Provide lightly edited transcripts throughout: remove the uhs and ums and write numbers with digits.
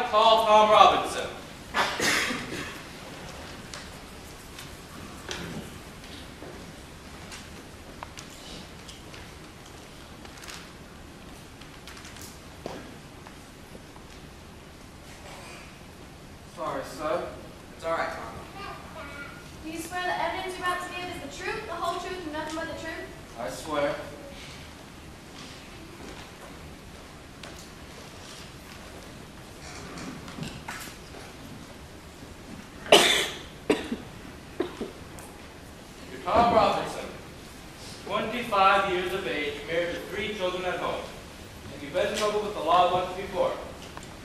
I call Tom Robinson. Sorry, sir. It's all right, Tom. Do you swear the evidence you're about to give is the truth, the whole truth, and nothing but the truth? I swear. You're Tom Robinson, 25 years of age, married to 3 children at home. And you've been in trouble with the law once before.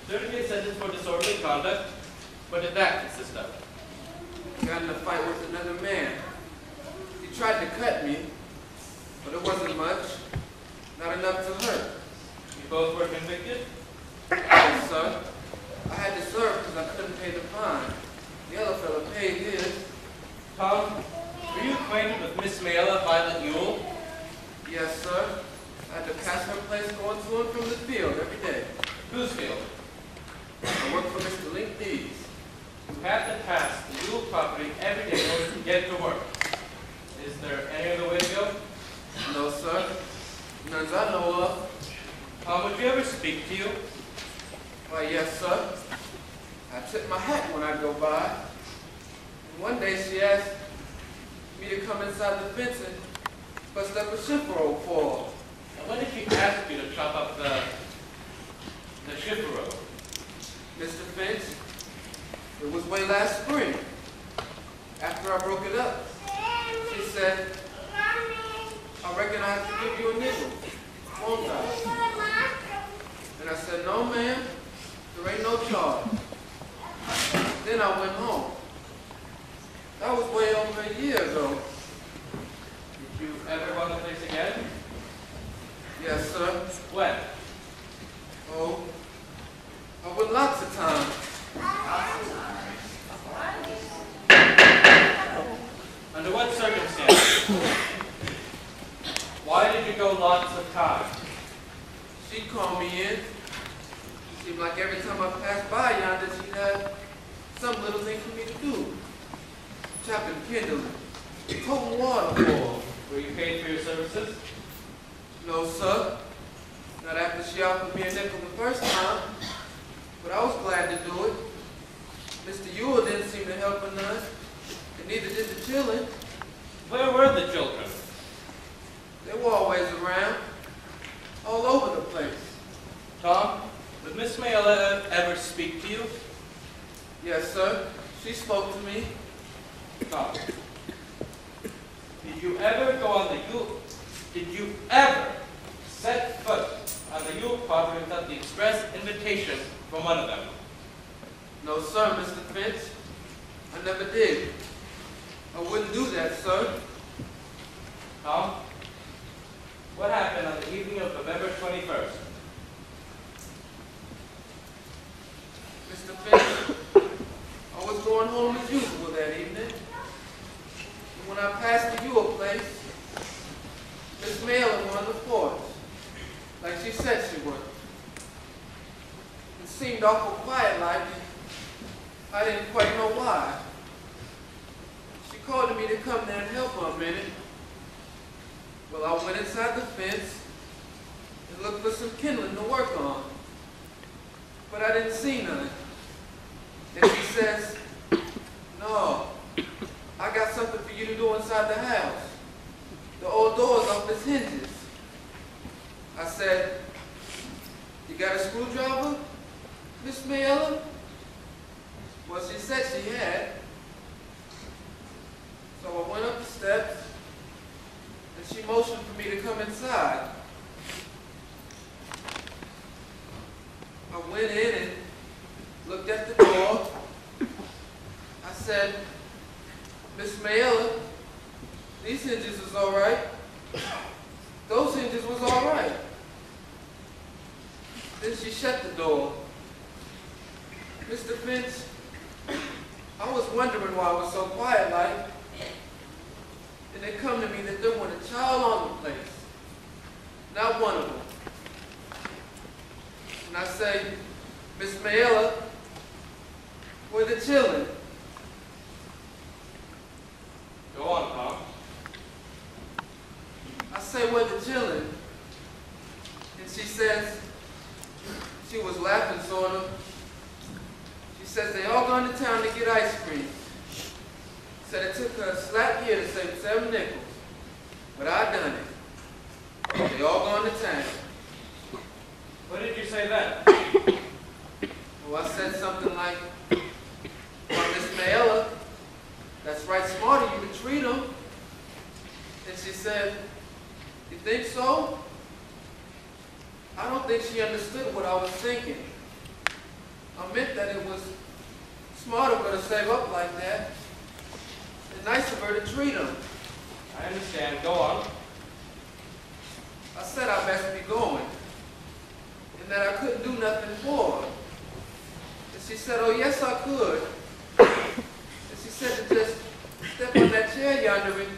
Certificate sentence for disorderly conduct. What did that consist of? Got in a fight with another man. He tried to cut me, but it wasn't much. Not enough to hurt. You both were convicted? Yes, sir. I had to serve because I couldn't pay the fine. The other fellow paid his. Tom, were you acquainted with Miss Mayella, Violet Ewell? Yes, sir. I had to pass her place going to and from the field every day. Whose field? I worked for Mr. Lincoln. You have to pass the Ewell property every day in order to get to work. Is there any other way to go? No, sir. None I know of. Tom, would you ever speak to you? Why, yes, sir. I tip my hat when I go by. And one day she asked me to come inside the fence and bust up a chifferobe for her. And when did she ask you to chop up the chifferobe? Mr. Finch, it was way last spring. After I broke it up, she said, I reckon I have to give you a nickel, won't I? And I said, no, ma'am, there ain't no charge. Then I went home. That was way over a year ago. Did you ever run the place again? Yes, sir. When? Oh, I went lots of times. Under what circumstances? Why did you go lots of times? She'd call me in. It seemed like every time I passed by yonder, she'd have some little thing for me to do. Chopping kindling, toting water for. Were you paid for your services? No, sir. Not after she offered me a nickel the first time. But I was glad to do it. Mr. Ewell didn't seem to help her none, and neither did the children. Where were the children? They were always around, all over the place. Tom, would Miss Mayella ever speak to you? Yes, sir. She spoke to me. Tom, did you ever go on the Ewell? Did you ever set foot on the Ewell property without the express invitation from one of them? No, sir, Mr. Finch. I never did. I wouldn't do that, sir. Tom, what happened on the evening of November 21st? Mr. Finch, I was going home as usual that evening. And when I passed the Ewell place, Miss Mayella was on the porch, like she said she would. It seemed awful quiet like, I didn't quite know why. She called to me to come there and help her a minute. Well, I went inside the fence and looked for some kindling to work on. But I didn't see none. And she says, no, I got something for you to do inside the house. The old door's off its hinges. I said, you got a screwdriver, Miss Mayella? Well, she said she had. So I went up the steps, and she motioned for me to come inside. I went in and looked at the door. I said, Miss Mayella, these hinges was all right. Those hinges was all right. Then she shut the door. Mr. Finch, I was wondering why it was so quiet like. And it come to me that there wasn't a child on the place. Not one of them. And I say, Miss Mayella, Where the children? Go on, Tom. I say, where the children? And she says, she was laughing sort of. She says they all gone to town to get ice cream. Said it took her a slap year to save 7 nickels. But I done it. They all gone to town. What did you say then? Well, I said something like, well, Miss Mayella, that's right smart of you to treat them. And she said, you think so? I don't think she understood what I was thinking. I meant that it was smart of her to save up like that. And nice of her to treat them. I understand. Go on. I said I best be going. And that I couldn't do nothing for her. And she said, oh yes I could. And she said to just step on that chair yonder and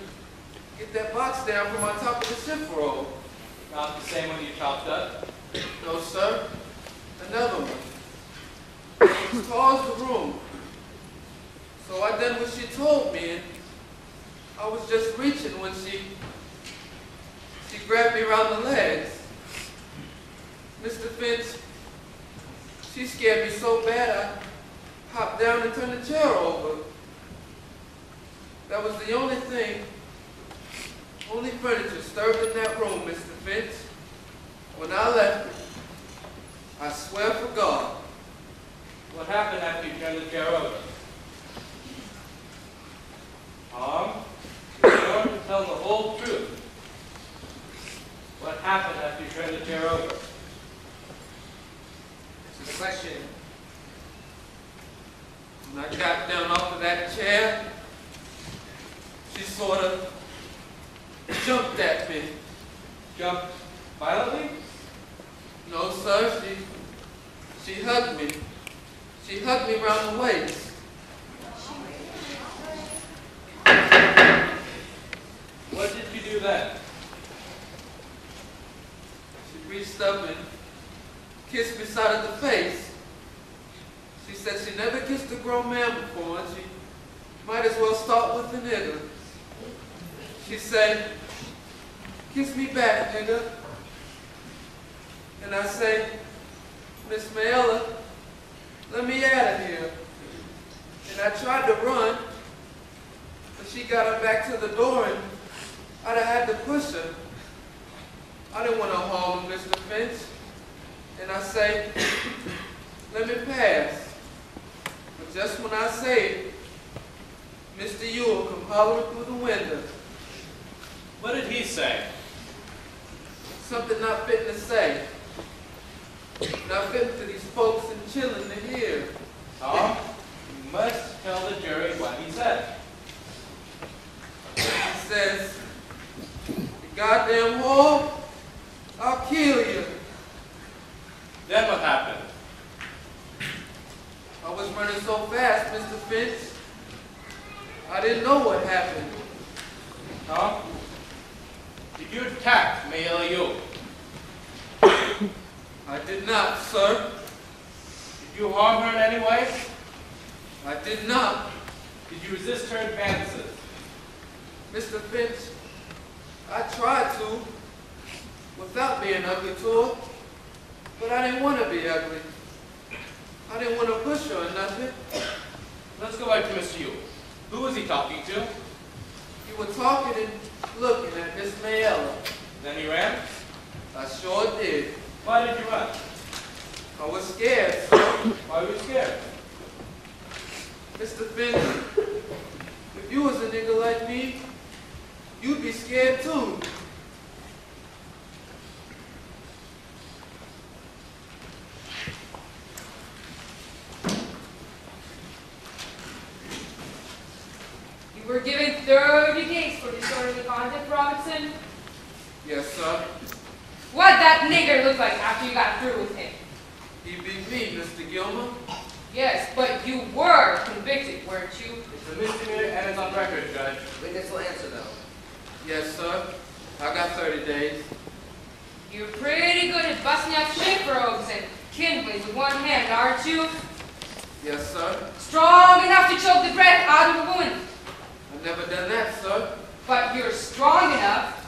get that box down from on top of the ship roll. Not the same one you chopped up? No, sir. Another one. It was tall as the room. So I done what she told me, and I was just reaching when she grabbed me around the legs. Mr. Finch, she scared me so bad I hopped down and turned the chair over. That was the only thing, only furniture disturbed in that room, Mr. Finch. When I left it, I swear for God. What happened after you turned the chair over? Tom, you're going to tell the whole truth. What happened after you turned the chair over? This is a question. When I got down off of that chair, she sort of jumped at me. Jumped violently? No, sir, she hugged me. She hugged me around the waist. What did you do then? She reached up and kissed me side of the face. She said she never kissed a grown man before, and she might as well start with the nigger. She said, kiss me back, nigga. And I say, Miss Mayella, let me out of here. And I tried to run, but she got her back to the door, and I'd have had to push her. I didn't want to harm her, Mr. Finch. And I say, let me pass. But just when I say it, Mr. Ewell come hollering through the window. What did he say? Something not fitting to say. Not fitting for these folks and children to hear. Tom, you must tell the jury what he said. He says, you goddamn whore, I'll kill you. Then what happened? I was running so fast, Mr. Finch, I didn't know what happened. Tom, did you attack Mayella Ewell? I did not, sir. Did you harm her in any way? I did not. Did you resist her advances? Mr. Finch, I tried to, without being ugly to her, but I didn't want to be ugly. I didn't want to push her or nothing. Let's go back to Mr. Ewell. Who was he talking to? You were talking and looking at Miss Mayella. Then he ran? I sure did. Why did you run? I was scared, sir. Why were you scared? Mr. Finch, if you was a nigga like me, you'd be scared too. You were given 30 days for disorderly conduct, Robinson. Yes, sir. What'd that nigger look like after you got through with him? He beat me, Mr. Gilmer. Yes, but you were convicted, weren't you? It's a misdemeanor and it's on record, Judge. Witness will answer, though. Yes, sir. I got 30 days. You're pretty good at busting out shape robes and kindling with one hand, aren't you? Yes, sir. Strong enough to choke the breath out of a woman. I've never done that, sir. But you're strong enough.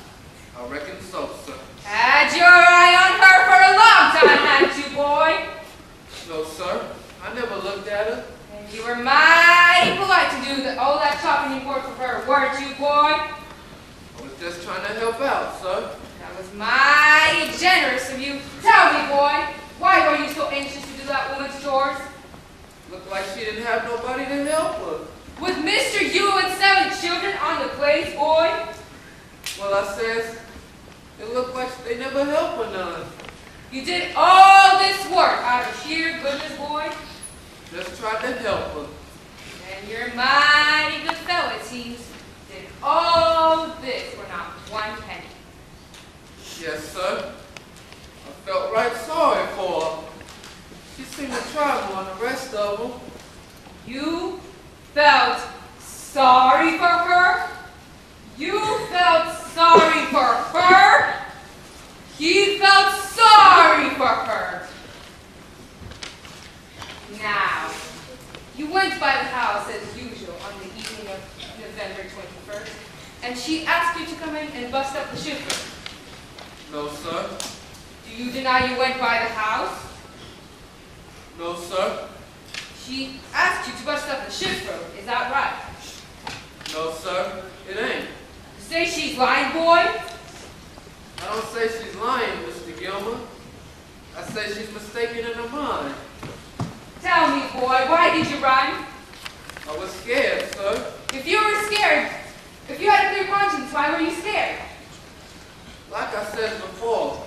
I reckon so, sir. Had your eye on her for a long time, hadn't you, boy? No, sir. I never looked at her. And you were mighty polite to do all that talking you were for her, weren't you, boy? I was just trying to help out, sir. That was mighty generous of you. Tell me, boy, why were you so anxious to do that woman's chores? Looked like she didn't have nobody to help her. With Mr. You and 7 children on the place, boy? Well, I says, it looked like they never helped her none. You did all this work out of sheer goodness, boy? Just tried to help her. And you're a mighty good fellow, it seems. Did all this for not 1 penny. Yes, sir. I felt right sorry for her. She seemed to try more than the rest of them. You felt sorry for her? You felt sorry for her? He felt sorry for her. Now, you went by the house as usual on the evening of November 21st, and she asked you to come in and bust up the shift. No, sir. Do you deny you went by the house? No, sir. She asked you to bust up the shift road, is that right? No, sir. It ain't. You say she's lying, boy? I don't say she's lying, Mr. Gilmer. I say she's mistaken in her mind. Tell me, boy, why did you run? I was scared, sir. If you were scared, if you had a clear conscience, why were you scared? Like I said before,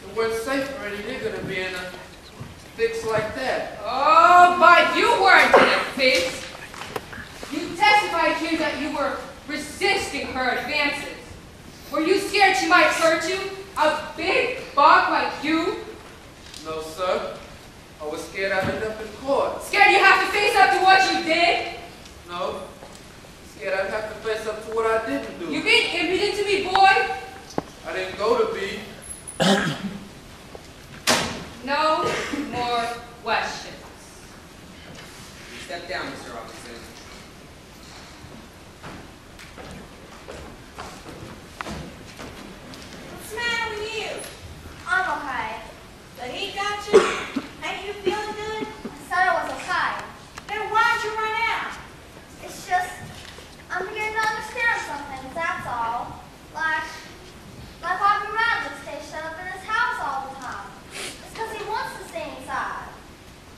it wasn't safe for any nigger to be in a fix like that. Oh, but you weren't in a fix. You testified here that you were resisting her advances. Were you scared she might hurt you? A big buck like you? No, sir. I was scared I'd end up in court. Scared you have to face up to what you did? No. Scared I'd have to face up to what I didn't do. You being impudent to me, boy? I didn't go to be. No more questions. Step down, Mr. Atkinson. What's the matter with you? I'm okay. The heat got you? Ain't you feeling good? I said I was okay. Then why'd you run out? It's just, I'm beginning to understand some things, that's all. Like Harper Radley stays shut up in his house all the time. It's because he wants to stay inside.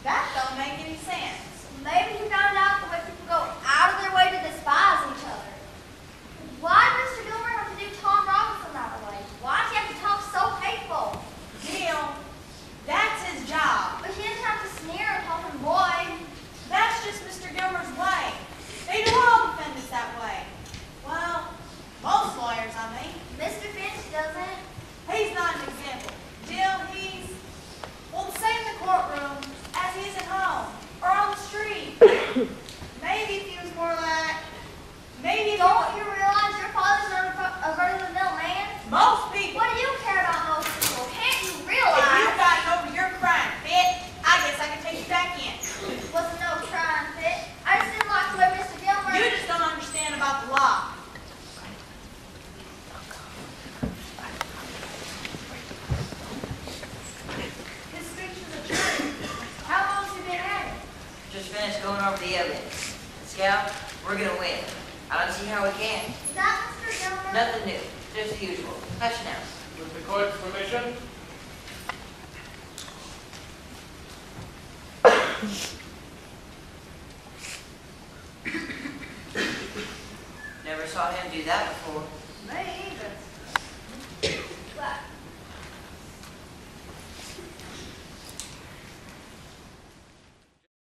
That don't make any sense. Maybe he found out the way people go out of their way to despise each other. Why did Mr. Gilmer have to do Tom Robinson that way? Why did he have to talk so hateful? Dill, that's his job. But he didn't have to sneer and call him boy. That's just Mr. Gilmer's way. They do all defendants that way. Well, most lawyers, I mean. Mr. Finch doesn't. He's not an example. Dill, he's, well, the same in the courtroom as he is at home or on the street. Maybe if he was more like, maybe Don't you realize your father's a run-of-the-mill man? most people. What do you care about most people? Can't you If realize? you've gotten over your crime, fit, I guess I can take you back in. Wasn't no trying fit. I just didn't like the way Mr. Gilmer. You just don't understand about the law. His speech was a truth. How long's he been at it? Just finished going over the evidence. Scout, we're gonna win. I don't see how we can. Is that Mr. Gilmer? Nothing new, just the usual. Hush now. With the court's permission, Never saw him do that before. Me?